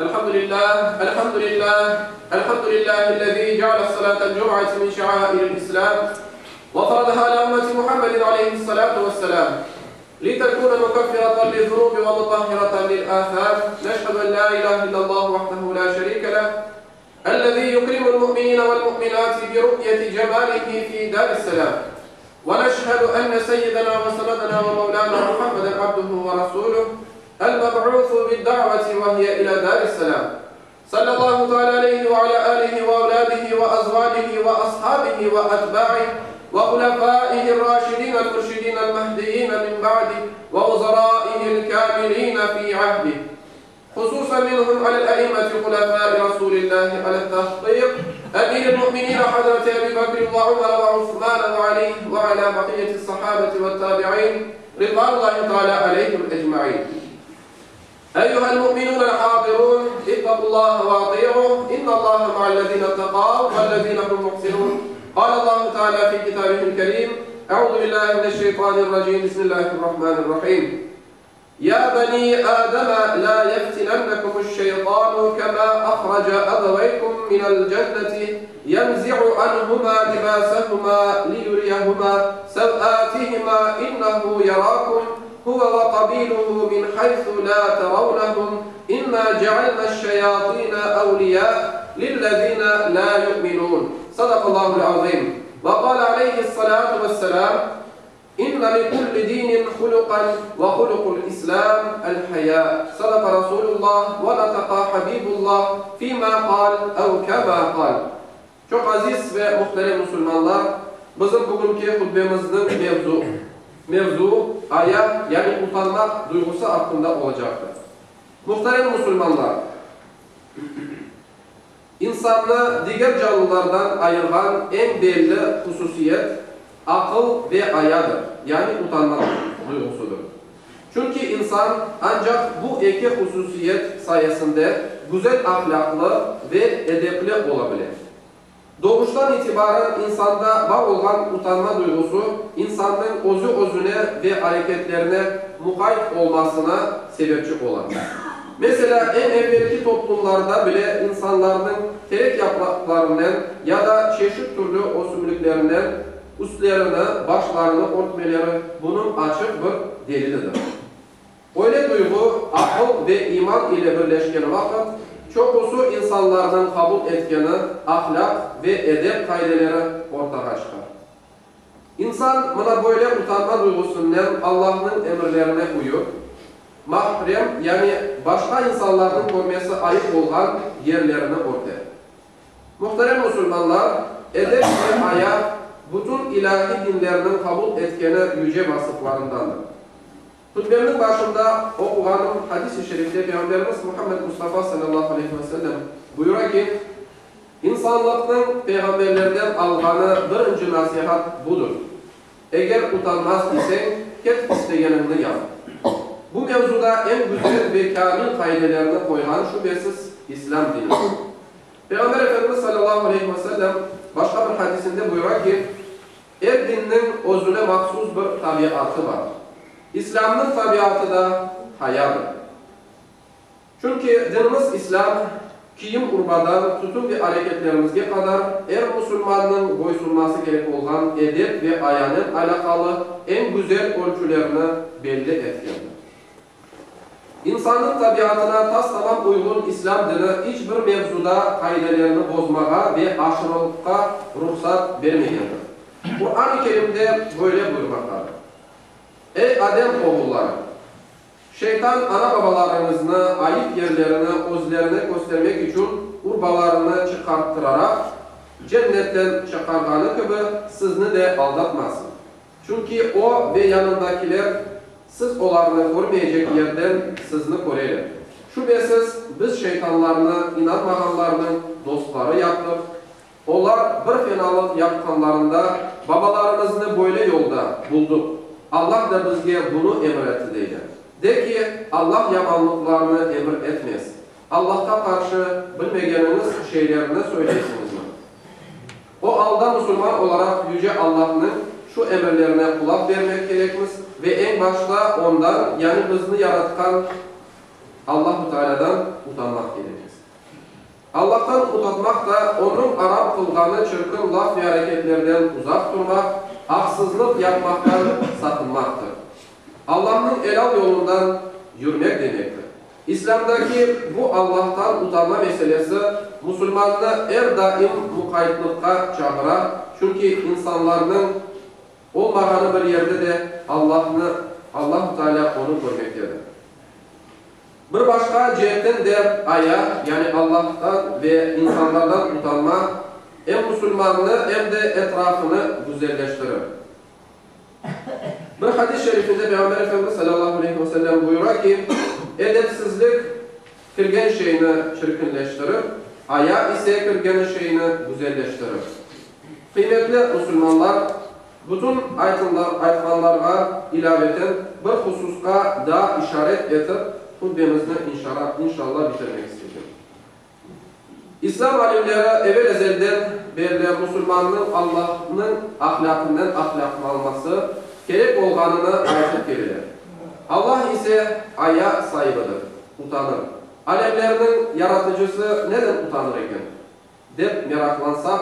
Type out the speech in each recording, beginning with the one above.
الحمد لله الذي جعل الصلاة الجمعة من شعائر الإسلام وفرضها على أمة محمد عليه الصلاة والسلام لتكون مكفرة للذنوب ومطهرة للآثام. نشهد أن لا إله إلا الله وحده لا شريك له الذي يكرم المؤمنين والمؤمنات برؤية جماله في دار السلام. ونشهد أن سيدنا وسندنا ومولانا محمدا عبده ورسوله المبعوث بالدعوة وهي إلى دار السلام. صلى الله تعالى عليه وعلى آله وأولاده وأزواجه وأصحابه وأتباعه وخلفائه الراشدين المرشدين المهديين من بعده ووزرائه الكاملين في عهده، خصوصا منهم على الأئمة خلفاء رسول الله على التحقيق أمير المؤمنين حضرة أبي بكر وعمر وعثمان وعلي وعلى بقية الصحابة والتابعين رضوان الله تعالى عليهم أجمعين. أيها المؤمنون الحاضرون، اتقوا الله وأطيعوه، إن الله مع الذين اتقوا والذين هم محسنون. قال الله تعالى في كتابه الكريم: أعوذ بالله من الشيطان الرجيم، بسم الله الرحمن الرحيم. يا بني آدم لا يفتننكم الشيطان كما أخرج أبويكم من الجنة ينزع عنهما لباسهما ليريهما سوآتهما إنه يراكم هو وقبيله من حيث لا ترونهم إنا جعلنا الشياطين أولياء للذين لا يؤمنون. صدق الله العظيم. وقال عليه الصلاة والسلام: إن لكل دين خلقا وخلق الإسلام الحياء. صدق رسول الله ونطق حبيب الله فيما قال أو كما قال. Çok aziz ve muhterem Müslümanlar, bizim bugünkü hutbemizin mevzu aya, yani utanmak duygusu hakkında olacaktır. Muhterem Müslümanlar, insanı diğer canlılardan ayıran en belli hususiyet akıl ve ayadır. Yani utanmak duygusudur. Çünkü insan ancak bu iki hususiyet sayesinde güzel ahlaklı ve edepli olabilir. Doğuştan itibaren insanda var olan utanma duygusu, insanın özüne ve hareketlerine mukayyet olmasına sebepçi olur. Mesela en evvelki toplumlarda bile insanların terek yapraklarından ya da çeşit türlü osumlüklerinden üstlerini, başlarını örtmeleri bunun açık bir delilidir. Öyle duygu, akıl ve iman ile birleşken vakit çokusu insanlardan kabul etkeni ahlak ve edep kaideleri ortaya çıkar. İnsan buna böyle utanma duygusundan Allah'ın emirlerine uyur. Mahrem, yani başka insanların görmesi ayıp olan yerlerini örter. Muhterem Müslümanlar, edep ve ayak bütün ilahi dinlerinin kabul etkeni yüce vasıflarındandır. Hutbemin başında okuğanım hadis-i şerifte Peygamberimiz Muhammed Mustafa sallallahu aleyhi ve sellem buyuruyor ki: İnsanlığın peygamberlerden alğanı birinci nasihat budur. Eğer utanmaz isen ket isteyenini yap. Bu mevzuda en güzel ve kamil kaidelerini koyan şüphesiz İslam dinidir. Peygamber Efendimiz sallallahu aleyhi ve sellem başka bir hadisinde buyuruyor ki: her dinin özüne mahsus bir tabiatı var. İslam'ın tabiatı da hayadır. Çünkü dinimiz İslam, kiyim urbadan tutun ve hareketlerimizge kadar her Müslümanın boysunması gerek olan edep ve ayanın alakalı en güzel ölçülerini belli etkendir. İnsanın tabiatına tamam uygun İslam dini hiçbir mevzuda kaidelerini bozmağa ve aşırılıkka ruhsat vermeyendir. Kur'an-ı Kerim'de böyle buyurmaktadır: Ey Adem oğulları! Şeytan ana babalarınızı ayıp yerlerini özlerine göstermek için urbalarını çıkarttırarak cennetten çıkarganı gibi sizni de aldatmasın. Çünkü o ve yanındakiler siz onlarını görmeyecek yerden sizni koruylar. Şüphesiz biz şeytanlarını inanmayanlarının dostları yaptık. Onlar bir fenalık yapkanlarında babalarımızı böyle yolda bulduk. Allah da bizge bunu emretti deydi. De ki Allah yamanlıklarını emir etmez. Allah'ta karşı bilmegeniniz şeylerini söyleyesiniz mi? O halda Müslüman olarak Yüce Allah'ın şu emirlerine kulak vermek gerekmiş ve en başta ondan, yani bizni yaratkan Allah-u Teala'dan utanmak gerekir. Allah'tan utanmak da onun Arap kılganı çırkın laf ve hareketlerden uzak durmak, haksızlık yapmaktan sakınmaktır. Allah'ın helal yolundan yürümek demektir. İslam'daki bu Allah'tan utanma meselesi Müslümanını her daim mukayyetlikka çağırar. Çünkü insanların olmadığı bir yerde de Allah-u Teala onu görmektedir. Bir başka cihetten de aya, yani Allah'tan ve insanlardan utanma hem Müslümanlığı hem de etrafını güzelleştirir. Bir hadis-i şerifinde Peygamber Efendimiz sallallahu aleyhi ve sellem buyuruyor ki, edepsizlik kırgen şeyini çirkinleştirir, aya ise kırgen şeyini güzelleştirir. Kıymetli Müslümanlar, bütün aytılanlarga ilaveten bir hususka da işaret etip, hutbemizni inşallah bitirmek istedim. İslam alimleri evvel ezelden beri Müslümanın Allah'ın ahlakından ahlaklanması gerek olganını aytıp gelirler. Allah ise aya sahibidir, utanır. Alemlerinin yaratıcısı neden utanır eken? Dep meraklansak,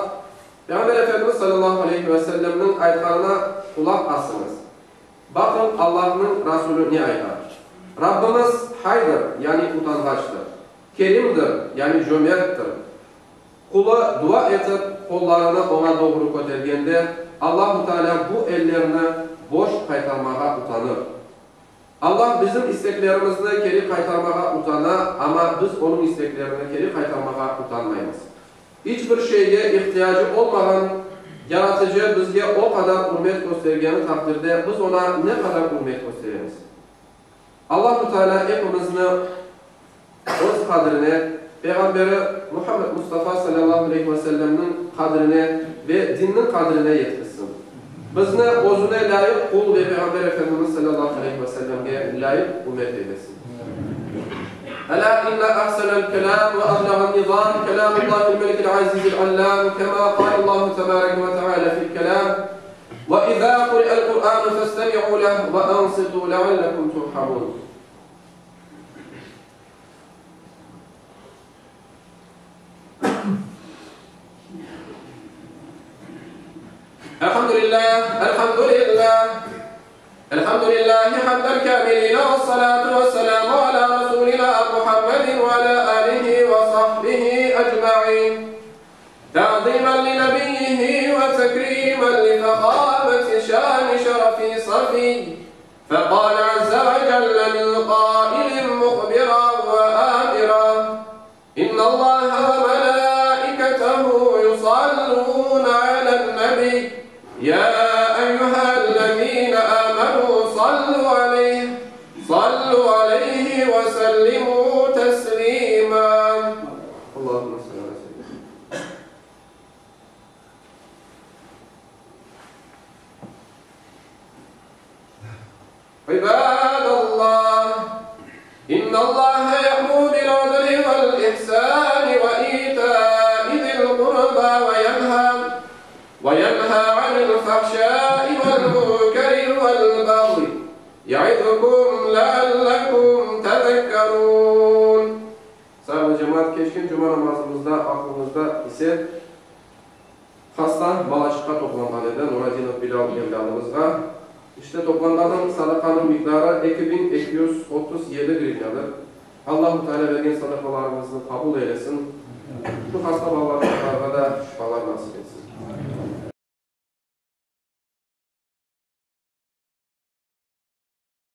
Peygamber Efendimiz sallallahu aleyhi ve sellem'nin ayetlerine kulak asınız. Bakın Allah'ın Resulü ne ayetler? Rabbimiz haydır, yani utangaçtır. Kerimdir, yani cömerttir. Kulu dua etip kollarını ona doğru kotergende Allah-u Teala bu ellerini boş kaytarmağa utanır. Allah bizim isteklerimizni geri kaytarmağa utanır ama biz onun isteklerini geri kaytarmağa utanmayız. Hiçbir şeye ihtiyacı olmadan yaratıcı bizge o kadar hürmet göstergeni takdirde biz ona ne kadar hürmet gösteririz? Allah-u Teala hepimizni öz kadrine, Peygamberi Muhammed Mustafa sallallahu aleyhi ve sellem'nin kadrine ve dinin kadrine yetkizsin. Bizni özüne layık kul ve Peygamber Efendimiz sallallahu aleyhi ve sellem'e layık ümmet eylesin. Ela inna ahsenel kelam ve ahlâhan nizam kelamullahil melikil azizil allâm kema kâlallahu tebâreke ve teâlâ fil kelam ve izâ kuri'el Kur'ânu festemi'û leh ve ansitû leallekum turhamûn. Elhamdülillahi hamden kâmilîne ve salâtu ve selâmu alâ Resûlina Muhammedin ve alâ âlihi ve sahbihi ecma'in. Ta'zîmen li nebiyyihi ve tekrîmen li fehâmeti şâni şerefî safî. Fekâle azze ve celle min qâilin muhbiran ve âmiran. İnnallâhe ve melâiketehu yusallûne alen nebi. Ya eyyühellezîne âmenû sallu aleyhi ve sellimû teslîmâ. Allahümme salli aleyhi ve sellem. İbâdallâh, innallâhe ya'mûru bil adli vel ihsâni ve îtâ'i zil qurbâ ve yenhâ anil fahşâi vel munkeri vel baghi. Ya'idukum leallekum tezekkerûn. Sayın cemaat, keşkin cuma namazımızda aklımızda ise hasta Balaşık'a toplanmalıdır. Nuradinov Bilal evladımızga. İşte toplanmadan sadakanın miktarı 2237 grivnadır. Allah-u Teala vergen sadakalarımızı kabul eylesin. Şu hasta bağlarımızda